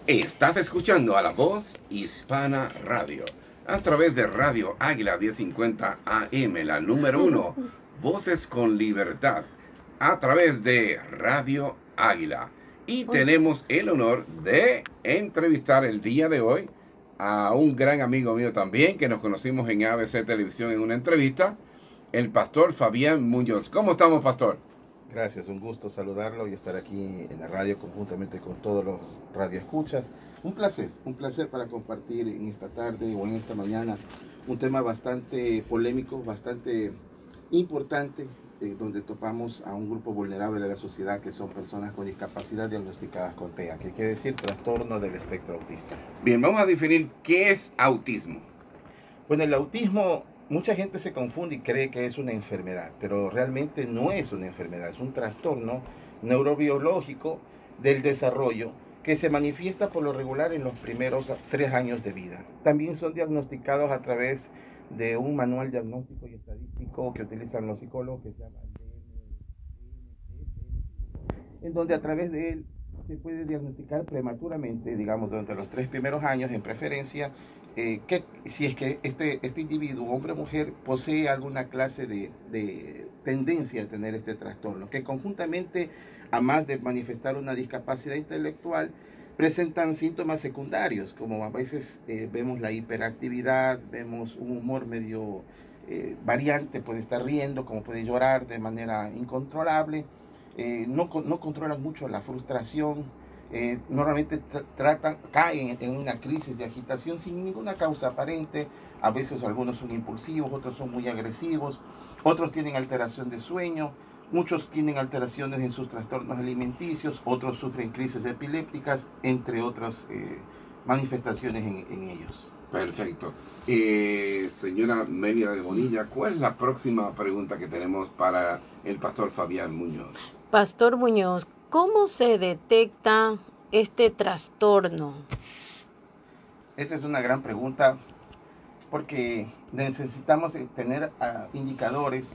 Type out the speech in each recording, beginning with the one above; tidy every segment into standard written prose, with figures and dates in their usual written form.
Estás escuchando a la Voz Hispana Radio a través de Radio Águila 1050 AM, la número uno, Voces con Libertad, a través de Radio Águila. Y tenemos el honor de entrevistar el día de hoy a un gran amigo mío también, que nos conocimos en ABC Televisión en una entrevista, el pastor Fabián Muñoz. ¿Cómo estamos, pastor? Gracias, un gusto saludarlo y estar aquí en la radio conjuntamente con todos los radioescuchas. Un placer para compartir en esta tarde o en esta mañana un tema bastante polémico, bastante importante, donde topamos a un grupo vulnerable de la sociedad que son personas con discapacidad diagnosticadas con TEA, que quiere decir trastorno del espectro autista. Bien, vamos a definir qué es autismo. Bueno, el autismo, mucha gente se confunde y cree que es una enfermedad, pero realmente no es una enfermedad, es un trastorno neurobiológico del desarrollo que se manifiesta por lo regular en los primeros 3 años de vida. También son diagnosticados a través de un manual diagnóstico y estadístico que utilizan los psicólogos, que se llama en donde a través de él se puede diagnosticar prematuramente, digamos, durante los 3 primeros años, en preferencia, que si es que este individuo, hombre o mujer, posee alguna clase de tendencia a tener este trastorno, que conjuntamente, a más de manifestar una discapacidad intelectual, presentan síntomas secundarios, como a veces vemos la hiperactividad, vemos un humor medio variante, puede estar riendo, como puede llorar de manera incontrolable, no controlan mucho la frustración, normalmente caen en una crisis de agitación sin ninguna causa aparente. A veces algunos son impulsivos, otros son muy agresivos, otros tienen alteración de sueño, muchos tienen alteraciones en sus trastornos alimenticios, otros sufren crisis epilépticas, entre otras manifestaciones en ellos. Perfecto. Señora Melia de Bonilla, ¿cuál es la próxima pregunta que tenemos para el pastor Fabián Muñoz? Pastor Muñoz, ¿cómo se detecta este trastorno? Esa es una gran pregunta, porque necesitamos tener indicadores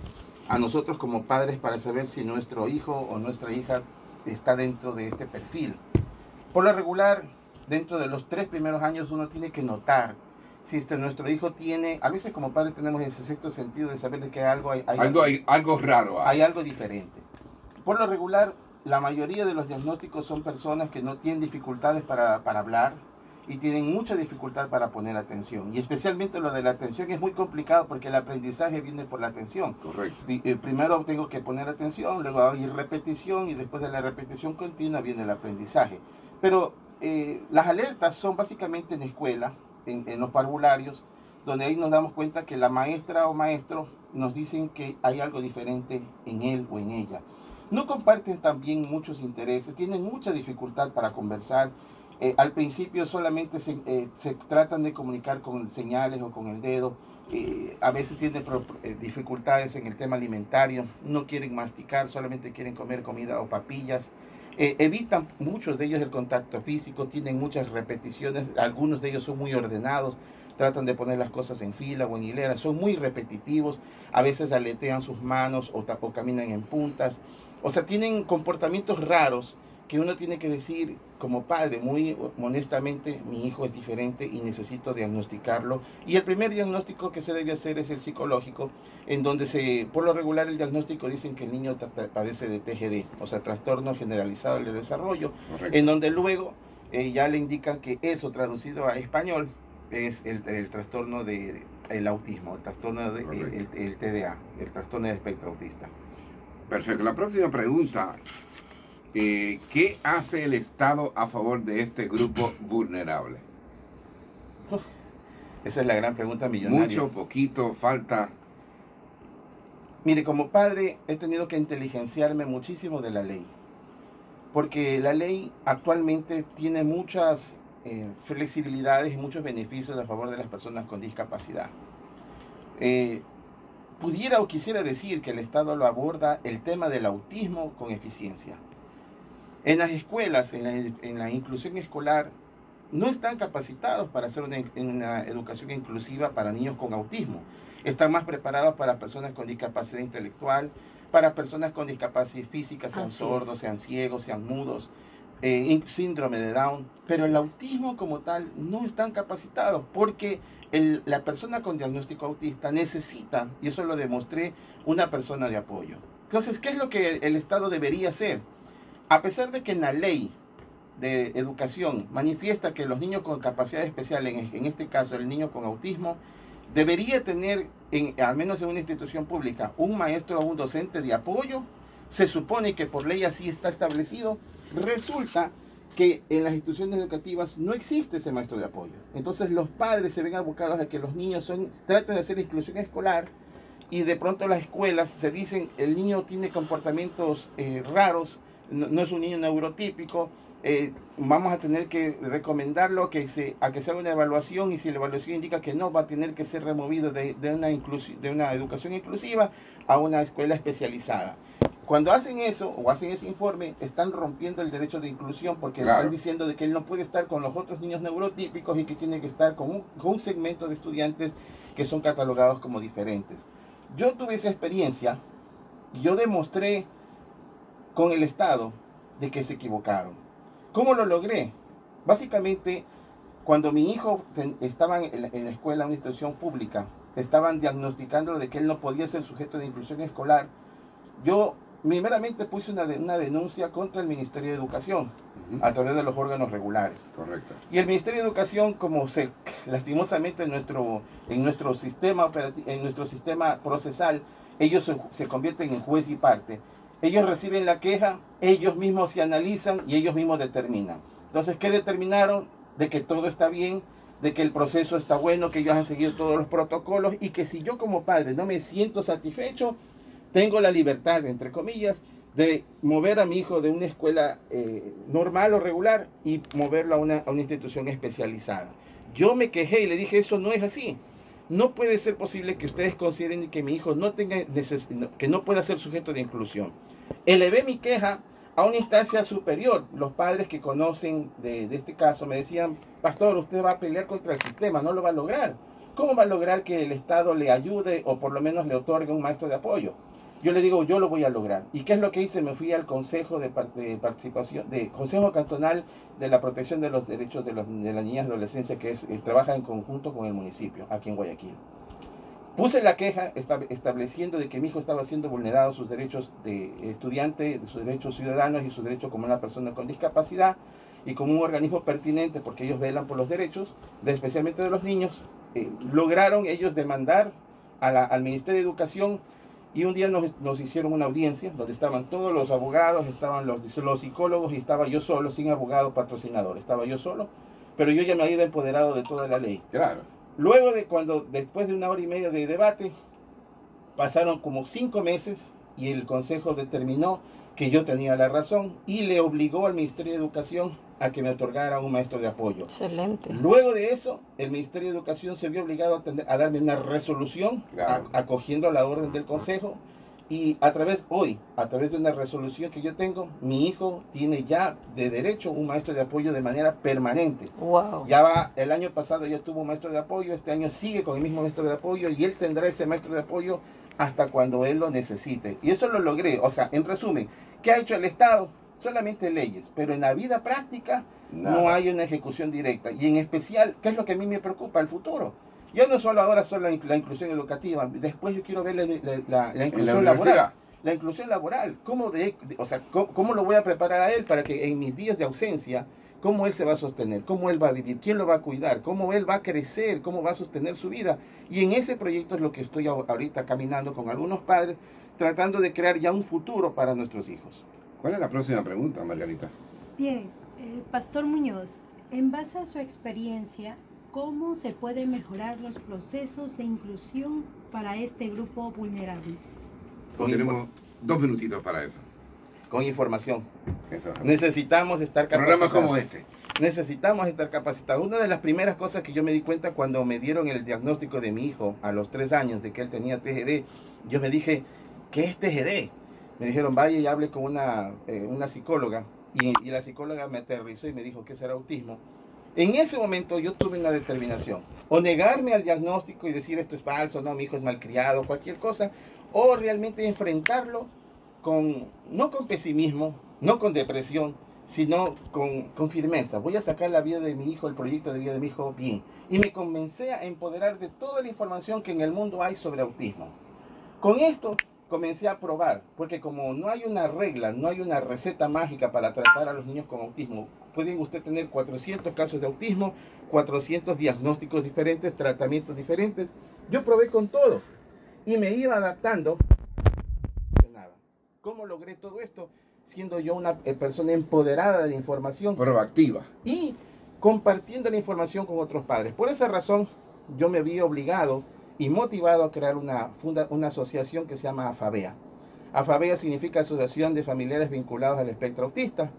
a nosotros como padres para saber si nuestro hijo o nuestra hija está dentro de este perfil. Por lo regular, dentro de los 3 primeros años uno tiene que notar si nuestro hijo tiene, a veces como padres tenemos ese sexto sentido de saber de que algo algo raro hay algo diferente. Por lo regular, la mayoría de los diagnósticos son personas que no tienen dificultades para hablar y tienen mucha dificultad para poner atención. Y especialmente lo de la atención es muy complicado porque el aprendizaje viene por la atención. Correcto. Primero tengo que poner atención, luego hay repetición y después de la repetición continua viene el aprendizaje. Pero las alertas son básicamente en la escuela, en los parvularios, donde ahí nos damos cuenta que la maestra o maestro nos dicen que hay algo diferente en él o en ella. No comparten también muchos intereses, tienen mucha dificultad para conversar. Al principio solamente se tratan de comunicar con señales o con el dedo. A veces tienen dificultades en el tema alimentario, no quieren masticar, solamente quieren comer comida o papillas. Evitan muchos de ellos el contacto físico, tienen muchas repeticiones, algunos de ellos son muy ordenados, tratan de poner las cosas en fila o en hilera, son muy repetitivos, a veces aletean sus manos o caminan en puntas. O sea, tienen comportamientos raros que uno tiene que decir como padre, muy honestamente, mi hijo es diferente y necesito diagnosticarlo. Y el primer diagnóstico que se debe hacer es el psicológico, en donde por lo regular el diagnóstico dicen que el niño padece de TGD, o sea, trastorno generalizado del desarrollo. Correcto. En donde luego ya le indican que eso traducido a español es el trastorno del autismo, el trastorno el TDA, el trastorno de espectro autista. Perfecto. La próxima pregunta, ¿qué hace el Estado a favor de este grupo vulnerable? Esa es la gran pregunta millonaria. Mucho, poquito, falta. Mire, como padre he tenido que inteligenciarme muchísimo de la ley, porque la ley actualmente tiene muchas flexibilidades y muchos beneficios a favor de las personas con discapacidad. Pudiera o quisiera decir que el Estado lo aborda el tema del autismo con eficiencia. En las escuelas, en la inclusión escolar, no están capacitados para hacer una educación inclusiva para niños con autismo. Están más preparados para personas con discapacidad intelectual, para personas con discapacidad física, sean Así sordos, es. sean ciegos, sean mudos, síndrome de Down, pero el autismo como tal no están capacitados porque la persona con diagnóstico autista necesita, y eso lo demostré, una persona de apoyo. Entonces, ¿qué es lo que el Estado debería hacer? A pesar de que en la ley de educación manifiesta que los niños con capacidad especial, en este caso el niño con autismo, debería tener, al menos en una institución pública, un maestro o un docente de apoyo. Se supone que por ley así está establecido. Resulta que en las instituciones educativas no existe ese maestro de apoyo. Entonces los padres se ven abocados a que los niños traten de hacer inclusión escolar, y de pronto las escuelas se dicen el niño tiene comportamientos raros, no es un niño neurotípico, vamos a tener que recomendarlo a que se haga una evaluación, y si la evaluación indica que no, va a tener que ser removido de una educación inclusiva a una escuela especializada. Cuando hacen eso o hacen ese informe, están rompiendo el derecho de inclusión, porque Claro. están diciendo de que él no puede estar con los otros niños neurotípicos y que tiene que estar con un segmento de estudiantes que son catalogados como diferentes. Yo tuve esa experiencia y yo demostré con el Estado de que se equivocaron. ¿Cómo lo logré? Básicamente, cuando mi hijo estaba en la escuela, en una institución pública, estaban diagnosticándolo de que él no podía ser sujeto de inclusión escolar, yo primeramente puse una denuncia contra el Ministerio de Educación a través de los órganos regulares. Correcto. Y el Ministerio de Educación, como lastimosamente en nuestro sistema procesal, ellos se convierten en juez y parte. Ellos reciben la queja, ellos mismos se analizan y ellos mismos determinan. Entonces, ¿qué determinaron? De que todo está bien, de que el proceso está bueno, que ellos han seguido todos los protocolos, y que si yo como padre no me siento satisfecho, tengo la libertad, entre comillas, de mover a mi hijo de una escuela normal o regular y moverlo a una institución especializada. Yo me quejé y le dije, eso no es así. No puede ser posible que ustedes consideren que mi hijo que no pueda ser sujeto de inclusión. Elevé mi queja a una instancia superior. Los padres que conocen de este caso me decían, pastor, usted va a pelear contra el sistema, no lo va a lograr. ¿Cómo va a lograr que el Estado le ayude o por lo menos le otorgue un maestro de apoyo? Yo le digo, yo lo voy a lograr. ¿Y qué es lo que hice? Me fui al Consejo de Participación, Consejo Cantonal de la Protección de los Derechos de las Niñas y Adolescencia, que trabaja en conjunto con el municipio, aquí en Guayaquil. Puse la queja estableciendo de que mi hijo estaba siendo vulnerado sus derechos de estudiante, de sus derechos ciudadanos y sus derechos como una persona con discapacidad, y como un organismo pertinente, porque ellos velan por los derechos, especialmente de los niños. Lograron ellos demandar al Ministerio de Educación, y un día nos hicieron una audiencia donde estaban todos los abogados, estaban los psicólogos, y estaba yo solo, sin abogado patrocinador, estaba yo solo, pero yo ya me había empoderado de toda la ley. Claro. Luego después de 1 hora y media de debate, pasaron como 5 meses y el Consejo determinó que yo tenía la razón y le obligó al Ministerio de Educación a que me otorgara un maestro de apoyo. Excelente. Luego de eso, el Ministerio de Educación se vio obligado a darme una resolución, Claro. acogiendo la orden del Consejo, y a través de una resolución que yo tengo, mi hijo tiene ya de derecho un maestro de apoyo de manera permanente. Wow. El año pasado ya tuvo un maestro de apoyo, este año sigue con el mismo maestro de apoyo, y él tendrá ese maestro de apoyo hasta cuando él lo necesite. Y eso lo logré. O sea, en resumen, ¿qué ha hecho el Estado? Solamente leyes, pero en la vida práctica no hay una ejecución directa. Y en especial, ¿qué es lo que a mí me preocupa? El futuro. Ya no solo ahora solo la inclusión educativa, después yo quiero ver la inclusión laboral. La inclusión laboral, ¿cómo lo voy a preparar a él para que en mis días de ausencia, cómo él se va a sostener, cómo él va a vivir, quién lo va a cuidar, cómo él va a crecer, cómo va a sostener su vida? Y en ese proyecto es lo que estoy ahorita caminando con algunos padres, tratando de crear ya un futuro para nuestros hijos. ¿Cuál es la próxima pregunta, Margarita? Bien, Pastor Muñoz, en base a su experiencia, ¿cómo se pueden mejorar los procesos de inclusión para este grupo vulnerable? Tenemos 2 minutitos para eso. Con información. Eso. Necesitamos estar capacitados. Programas como este. Necesitamos estar capacitados. Una de las primeras cosas que yo me di cuenta cuando me dieron el diagnóstico de mi hijo a los 3 años de que él tenía TGD, yo me dije, ¿qué es TGD? Me dijeron, vaya y hable con una psicóloga, y la psicóloga me aterrizó y me dijo, ¿qué será autismo? En ese momento yo tuve una determinación, o negarme al diagnóstico y decir esto es falso, no, mi hijo es malcriado, cualquier cosa, o realmente enfrentarlo no con pesimismo, no con depresión, sino con firmeza. Voy a sacar la vida de mi hijo, el proyecto de vida de mi hijo bien. Y me comencé a empoderar de toda la información que en el mundo hay sobre autismo. Con esto comencé a probar, porque como no hay una regla, no hay una receta mágica para tratar a los niños con autismo, pueden usted tener 400 casos de autismo, 400 diagnósticos diferentes, tratamientos diferentes. Yo probé con todo y me iba adaptando. ¿Cómo logré todo esto? Siendo yo una persona empoderada de la información. Proactiva. Y compartiendo la información con otros padres. Por esa razón, yo me vi obligado y motivado a crear una asociación que se llama AFABEA. AFABEA significa Asociación de Familiares Vinculados al Espectro Autista,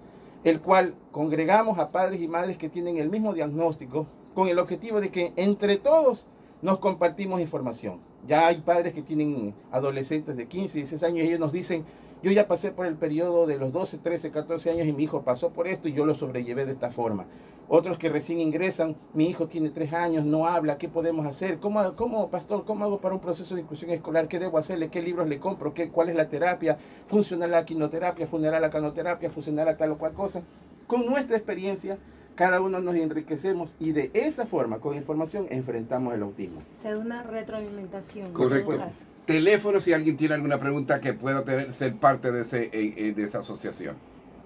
el cual congregamos a padres y madres que tienen el mismo diagnóstico con el objetivo de que entre todos nos compartimos información. Ya hay padres que tienen adolescentes de 15, 16 años y ellos nos dicen: yo ya pasé por el periodo de los 12, 13, 14 años y mi hijo pasó por esto y yo lo sobrellevé de esta forma. Otros que recién ingresan: mi hijo tiene 3 años, no habla, ¿qué podemos hacer? ¿Cómo, pastor, cómo hago para un proceso de inclusión escolar? ¿Qué debo hacerle? ¿Qué libros le compro? ¿Cuál es la terapia? ¿Funcional la quinoterapia? ¿Funcional la canoterapia? ¿Funcional la tal o cual cosa? Con nuestra experiencia, cada uno nos enriquecemos y de esa forma, con información, enfrentamos el autismo. Se da una retroalimentación. Correcto. Teléfono si alguien tiene alguna pregunta que pueda ser parte de esa asociación.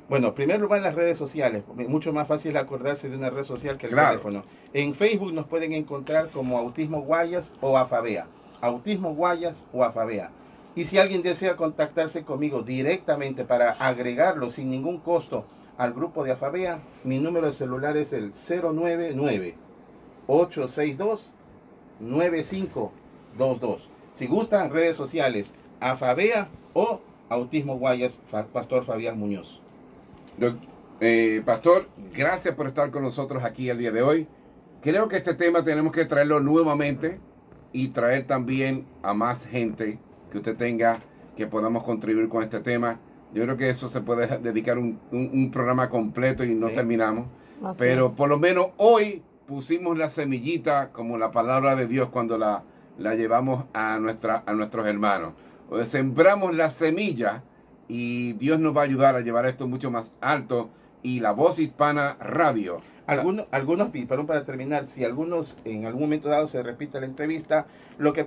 Bueno, en primer lugar, las redes sociales. Mucho más fácil acordarse de una red social que el Claro. teléfono. En Facebook nos pueden encontrar como Autismo Guayas o AFABEA. Autismo Guayas o AFABEA. Y si alguien desea contactarse conmigo directamente para agregarlo sin ningún costo al grupo de AFABEA, mi número de celular es el 099-862-9522. Si gustan, redes sociales, AFABEA o Autismo Guayas, Pastor Fabián Muñoz. Pastor, gracias por estar con nosotros aquí el día de hoy. Creo que este tema tenemos que traerlo nuevamente y traer también a más gente que usted tenga, que podamos contribuir con este tema. Yo creo que eso se puede dedicar un programa completo y no terminamos. Así Pero es. por lo menos hoy pusimos la semillita como la palabra de Dios cuando la llevamos a nuestros hermanos. O sembramos la semilla y Dios nos va a ayudar a llevar esto mucho más alto. Y La Voz Hispana Radio. Algunos, perdón, para terminar, si algunos en algún momento dado se repite la entrevista, lo que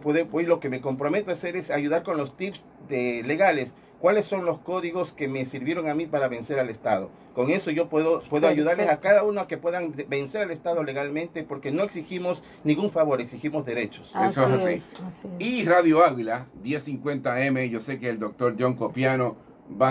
me comprometo a hacer es ayudar con los tips legales. ¿Cuáles son los códigos que me sirvieron a mí para vencer al Estado? Con eso yo puedo ayudarles a cada uno a que puedan vencer al Estado legalmente, porque no exigimos ningún favor, exigimos derechos. Eso es así. Así es. Y Radio Águila, 1050M, yo sé que el doctor John Copiano va a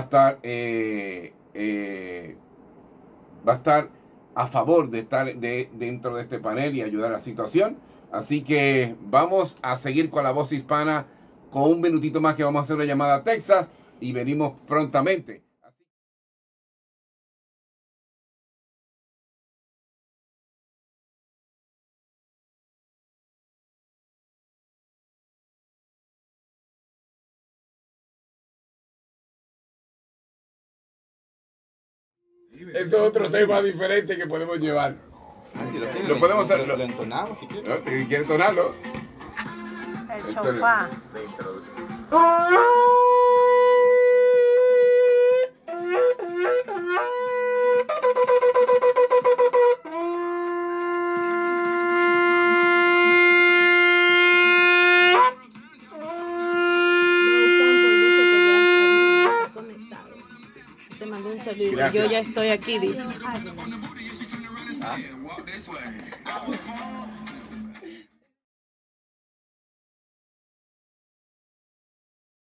estar a favor de estar dentro de este panel y ayudar a la situación. Así que vamos a seguir con La Voz Hispana con un minutito más, que vamos a hacer una llamada a Texas y venimos prontamente. Eso es otro tema diferente que podemos llevar. Lo podemos hacer. Lo entonamos si quieres. ¿Quieres tonarlo? El sofá. Te mandé un saludo. Gracias. Yo ya estoy aquí, dice. Águila.